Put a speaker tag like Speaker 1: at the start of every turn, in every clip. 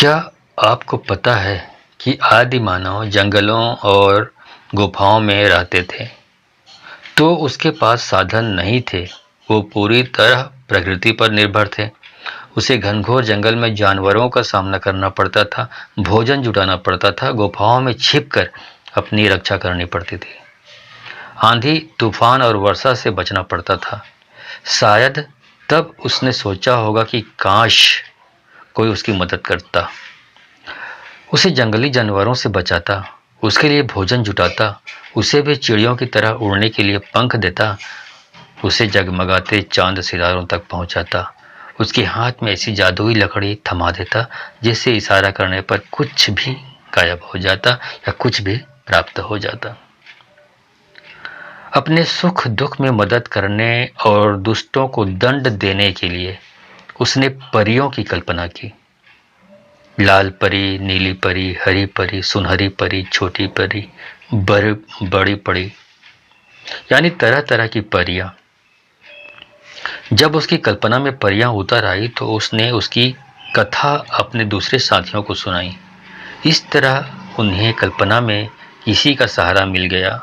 Speaker 1: क्या आपको पता है कि आदि मानव जंगलों और गुफाओं में रहते थे, तो उसके पास साधन नहीं थे। वो पूरी तरह प्रकृति पर निर्भर थे। उसे घनघोर जंगल में जानवरों का सामना करना पड़ता था, भोजन जुटाना पड़ता था, गुफाओं में छिपकर अपनी रक्षा करनी पड़ती थी। आंधी, तूफान और वर्षा से बचना पड़ता था। शायद तब उसने सोचा होगा कि काश कोई उसकी मदद करता, उसे जंगली जानवरों से बचाता, उसके लिए भोजन जुटाता, उसे भी चिड़ियों की तरह उड़ने के लिए पंख देता, उसे जगमगाते चांद सितारों तक पहुंचाता, उसके हाथ में ऐसी जादुई लकड़ी थमा देता जिससे इशारा करने पर कुछ भी गायब हो जाता या कुछ भी प्राप्त हो जाता। अपने सुख दुख में मदद करने और दुष्टों को दंड देने के लिए उसने परियों की कल्पना की। लाल परी, नीली परी, हरी परी, सुनहरी परी, छोटी परी, बड़ी परी, यानी तरह तरह की परियां। जब उसकी कल्पना में परियां उतर आई तो उसने उसकी कथा अपने दूसरे साथियों को सुनाई। इस तरह उन्हें कल्पना में इसी का सहारा मिल गया।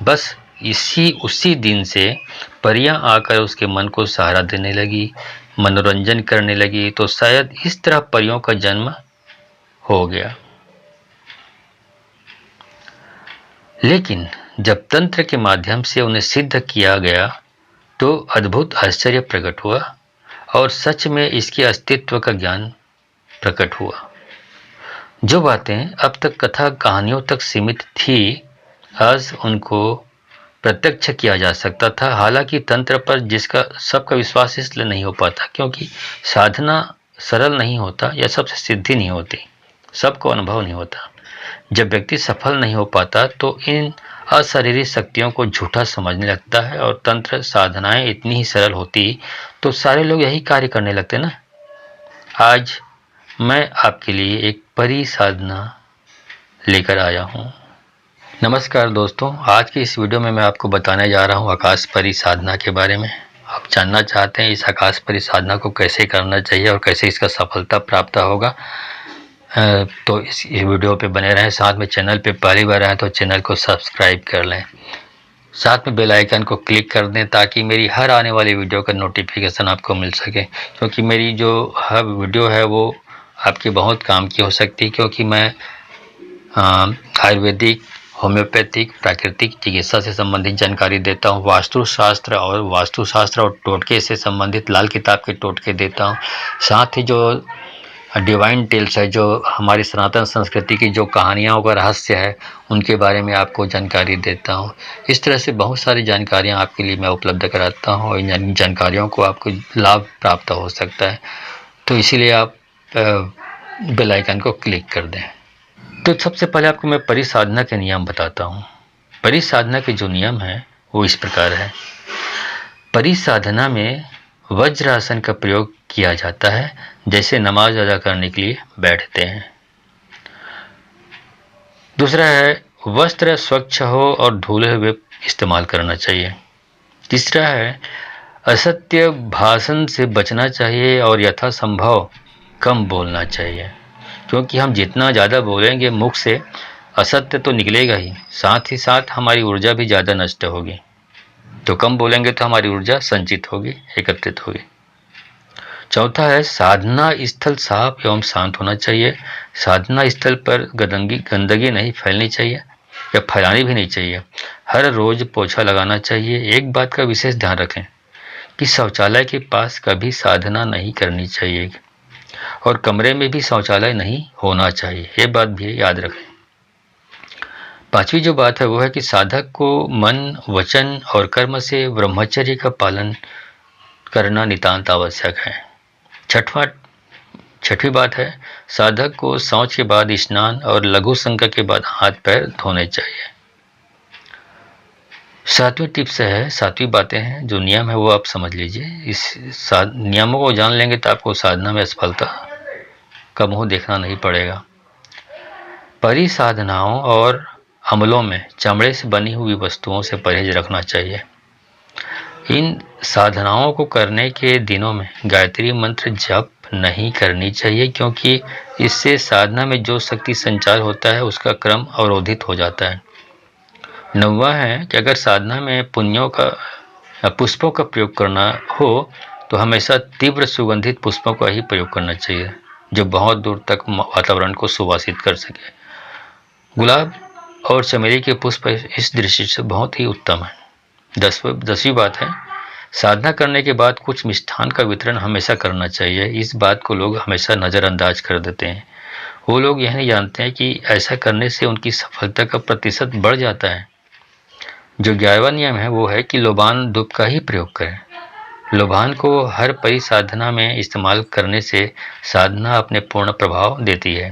Speaker 1: बस उसी दिन से परियां आकर उसके मन को सहारा देने लगी, मनोरंजन करने लगी। तो शायद इस तरह परियों का जन्म हो गया। लेकिन जब तंत्र के माध्यम से उन्हें सिद्ध किया गया तो अद्भुत आश्चर्य प्रकट हुआ और सच में इसके अस्तित्व का ज्ञान प्रकट हुआ। जो बातें अब तक कथा कहानियों तक सीमित थी, आज उनको प्रत्यक्ष किया जा सकता था। हालांकि तंत्र पर जिसका सबका विश्वास इसलिए नहीं हो पाता क्योंकि साधना सरल नहीं होता या सबसे सिद्धि नहीं होती, सबको अनुभव नहीं होता। जब व्यक्ति सफल नहीं हो पाता तो इन अशारीरिक शक्तियों को झूठा समझने लगता है और तंत्र साधनाएं इतनी ही सरल होती तो सारे लोग यही कार्य करने लगते ना। आज मैं आपके लिए एक परी साधना लेकर आया हूँ। नमस्कार दोस्तों, आज की इस वीडियो में मैं आपको बताने जा रहा हूँ आकाश परी साधना के बारे में। आप जानना चाहते हैं इस आकाश परी साधना को कैसे करना चाहिए और कैसे इसका सफलता प्राप्त होगा, तो इस वीडियो पे बने रहें। साथ में चैनल पे पहली बार आए तो चैनल को सब्सक्राइब कर लें, साथ में बेल आइकन को क्लिक कर दें ताकि मेरी हर आने वाली वीडियो का नोटिफिकेशन आपको मिल सके। क्योंकि मेरी जो हर वीडियो है वो आपके बहुत काम की हो सकती है, क्योंकि मैं आयुर्वेदिक, होम्योपैथिक, प्राकृतिक चिकित्सा से संबंधित जानकारी देता हूँ। वास्तुशास्त्र और टोटके से संबंधित लाल किताब के टोटके देता हूँ। साथ ही जो डिवाइन टेल्स है, जो हमारी सनातन संस्कृति की जो कहानियों का रहस्य है, उनके बारे में आपको जानकारी देता हूँ। इस तरह से बहुत सारी जानकारियाँ आपके लिए मैं उपलब्ध कराता हूँ और इन जानकारियों को आपको लाभ प्राप्त हो सकता है। तो इसीलिए आप बेल आइकन को क्लिक कर दें। तो सबसे पहले आपको मैं परिसाधना के नियम बताता हूँ। परिसाधना के जो नियम हैं वो इस प्रकार है। परिसाधना में वज्रासन का प्रयोग किया जाता है, जैसे नमाज अदा करने के लिए बैठते हैं। दूसरा है वस्त्र स्वच्छ हो और धुले हुए इस्तेमाल करना चाहिए। तीसरा है असत्य भाषण से बचना चाहिए और यथासंभव कम बोलना चाहिए, क्योंकि हम जितना ज़्यादा बोलेंगे मुख से असत्य तो निकलेगा ही, साथ ही साथ हमारी ऊर्जा भी ज़्यादा नष्ट होगी। तो कम बोलेंगे तो हमारी ऊर्जा संचित होगी, एकत्रित होगी। चौथा है साधना स्थल साफ एवं शांत होना चाहिए। साधना स्थल पर गंदगी नहीं फैलनी चाहिए या फैलानी भी नहीं चाहिए। हर रोज पोछा लगाना चाहिए। एक बात का विशेष ध्यान रखें कि शौचालय के पास कभी साधना नहीं करनी चाहिए और कमरे में भी शौचालय नहीं होना चाहिए, ये बात भी याद रखें। पांचवी जो बात है वो है कि साधक को मन, वचन और कर्म से ब्रह्मचर्य का पालन करना नितांत आवश्यक है। छठवीं बात है साधक को शौच के बाद स्नान और लघु संकर के बाद हाथ पैर धोने चाहिए। सातवीं टिप्स है, सातवीं बातें हैं, जो नियम है वो आप समझ लीजिए। इस नियमों को जान लेंगे तो आपको साधना में असफलता का मुंह देखना नहीं पड़ेगा। परिसाधनाओं और अमलों में चमड़े से बनी हुई वस्तुओं से परहेज रखना चाहिए। इन साधनाओं को करने के दिनों में गायत्री मंत्र जप नहीं करनी चाहिए, क्योंकि इससे साधना में जो शक्ति संचार होता है उसका क्रम अवरोधित हो जाता है। 9वां है कि अगर साधना में पुण्यों का पुष्पों का प्रयोग करना हो तो हमेशा तीव्र सुगंधित पुष्पों का ही प्रयोग करना चाहिए, जो बहुत दूर तक वातावरण को सुवासित कर सके। गुलाब और चमेली के पुष्प इस दृष्टि से बहुत ही उत्तम है। 10वीं बात है, साधना करने के बाद कुछ मिष्ठान का वितरण हमेशा करना चाहिए। इस बात को लोग हमेशा नज़रअंदाज कर देते हैं। वो लोग यह नहीं जानते हैं कि ऐसा करने से उनकी सफलता का प्रतिशत बढ़ जाता है। जो 11वां नियम है वो है कि लोबान धूप का ही प्रयोग करें। लोबान को हर परिसाधना में इस्तेमाल करने से साधना अपने पूर्ण प्रभाव देती है।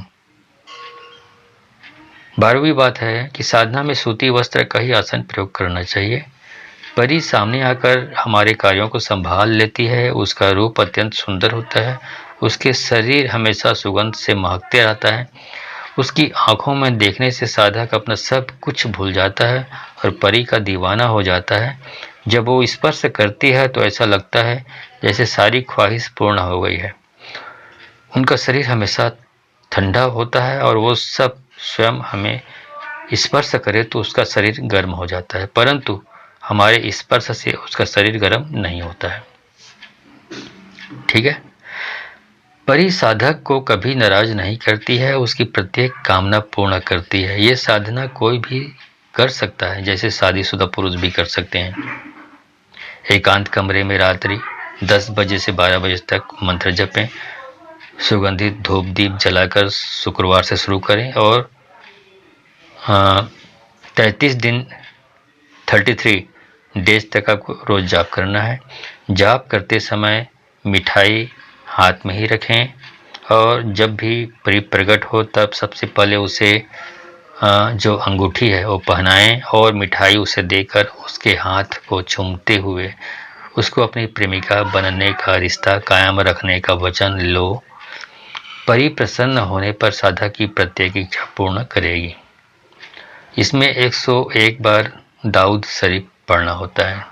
Speaker 1: 12वीं बात है कि साधना में सूती वस्त्र का ही आसन प्रयोग करना चाहिए। परी सामने आकर हमारे कार्यों को संभाल लेती है। उसका रूप अत्यंत सुंदर होता है, उसके शरीर हमेशा सुगंध से महकते रहता है। उसकी आंखों में देखने से साधक अपना सब कुछ भूल जाता है और परी का दीवाना हो जाता है। जब वो स्पर्श करती है तो ऐसा लगता है जैसे सारी ख्वाहिश पूर्ण हो गई है। उनका शरीर हमेशा ठंडा होता है और वो सब स्वयं हमें स्पर्श करे तो उसका शरीर गर्म हो जाता है, परंतु हमारे स्पर्श से उसका शरीर गर्म नहीं होता है। ठीक है। परी साधक को कभी नाराज नहीं करती है, उसकी प्रत्येक कामना पूर्ण करती है। ये साधना कोई भी कर सकता है, जैसे शादीशुदा पुरुष भी कर सकते हैं। एकांत कमरे में रात्रि 10 बजे से 12 बजे तक मंत्र जपें, सुगंधित धूप दीप जलाकर शुक्रवार से शुरू करें और 33 दिन 33 डेज तक आपको रोज जाप करना है। जाप करते समय मिठाई हाथ में ही रखें और जब भी परी प्रकट हो तब सबसे पहले उसे जो अंगूठी है वो पहनाएं और मिठाई उसे देकर उसके हाथ को चूमते हुए उसको अपनी प्रेमिका बनने का रिश्ता कायम रखने का वचन लो। परी प्रसन्न होने पर साधक की प्रत्येक इच्छा पूर्ण करेगी। इसमें 101 बार दाऊद शरीफ पढ़ना होता है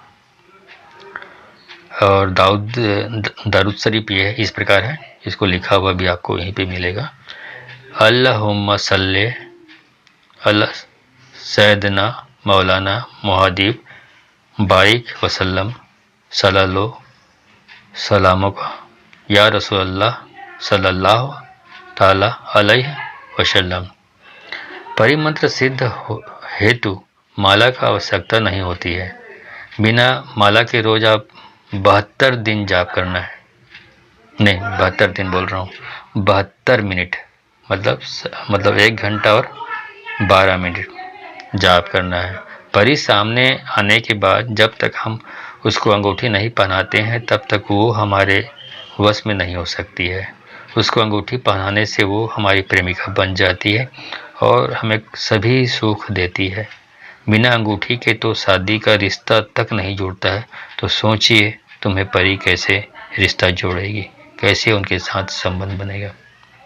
Speaker 1: और दारूद शरीफ ये इस प्रकार है, इसको लिखा हुआ भी आपको यहीं पे मिलेगा। अल्लाहुम्मा सल्ले अला सैयदना मौलाना मुहादिब बारिक वसल्लम सल्लल्लाहु सलामुक या रसूलल्लाह सल्लल्लाहु ताला अलैहि वसल्लम। परिमंत्र सिद्ध हेतु माला का आवश्यकता नहीं होती है। बिना माला के रोज आप 72 दिन जाप करना है। नहीं, 72 दिन बोल रहा हूँ, 72 मिनट मतलब 1 घंटा और 12 मिनट जाप करना है। परी सामने आने के बाद जब तक हम उसको अंगूठी नहीं पहनाते हैं तब तक वो हमारे वश में नहीं हो सकती है। उसको अंगूठी पहनाने से वो हमारी प्रेमिका बन जाती है और हमें सभी सुख देती है। बिना अंगूठी के तो शादी का रिश्ता तक नहीं जुड़ता है, तो सोचिए तुम्हें परी कैसे रिश्ता जोड़ेगी, कैसे उनके साथ संबंध बनेगा।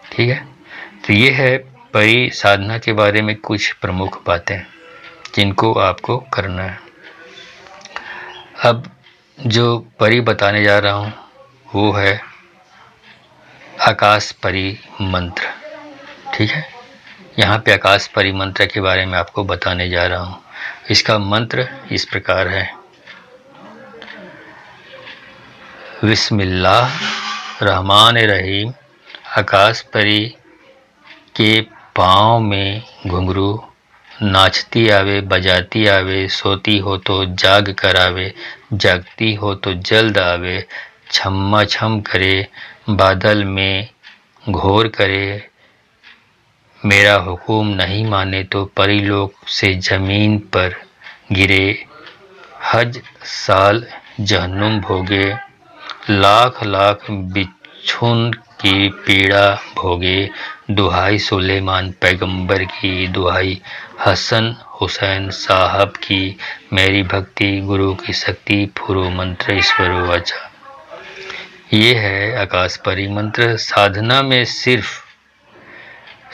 Speaker 1: ठीक है, तो ये है परी साधना के बारे में कुछ प्रमुख बातें जिनको आपको करना है। अब जो परी बताने जा रहा हूँ वो है आकाश परी मंत्र। ठीक है, यहाँ पे आकाश परी मंत्र के बारे में आपको बताने जा रहा हूँ। इसका मंत्र इस प्रकार है, बिस्मिल्लाह रहमान रहीम। आकाश परी के पाँव में घुंघरू, नाचती आवे बजाती आवे, सोती हो तो जाग कर आवे, जागती हो तो जल्द आवे, छम्मा छम करे बादल में घोर करे, मेरा हुक्म नहीं माने तो परीलोक से जमीन पर गिरे, हज साल जहन्नुम भोगे, लाख लाख बिच्छुन की पीड़ा भोगे, दुहाई सुलेमान पैगंबर की, दुहाई हसन हुसैन साहब की, मेरी भक्ति गुरु की शक्ति, फुरो मंत्र ईश्वरो वाचा। ये है आकाश परी मंत्र। साधना में सिर्फ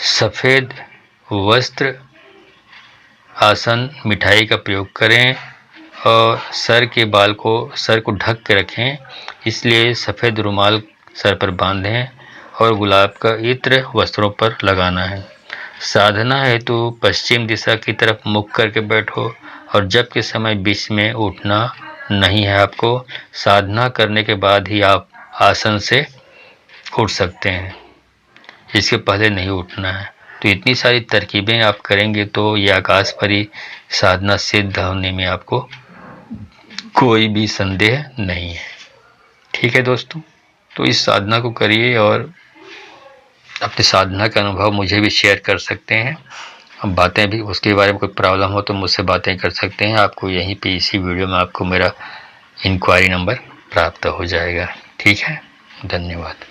Speaker 1: सफ़ेद वस्त्र, आसन, मिठाई का प्रयोग करें और सर को ढक के रखें। इसलिए सफ़ेद रुमाल सर पर बांधें और गुलाब का इत्र वस्त्रों पर लगाना है। साधना हेतु पश्चिम दिशा की तरफ मुख करके बैठो और जप के समय बीच में उठना नहीं है आपको। साधना करने के बाद ही आप आसन से उठ सकते हैं, इसके पहले नहीं उठना है। तो इतनी सारी तरकीबें आप करेंगे तो ये आकाशपरी साधना सिद्ध होने में आपको कोई भी संदेह नहीं है। ठीक है दोस्तों, तो इस साधना को करिए और अपनी साधना का अनुभव मुझे भी शेयर कर सकते हैं। अब बातें भी उसके बारे में कोई प्रॉब्लम हो तो मुझसे बातें कर सकते हैं। आपको यहीं पे इसी वीडियो में आपको मेरा इंक्वायरी नंबर प्राप्त हो जाएगा। ठीक है, धन्यवाद।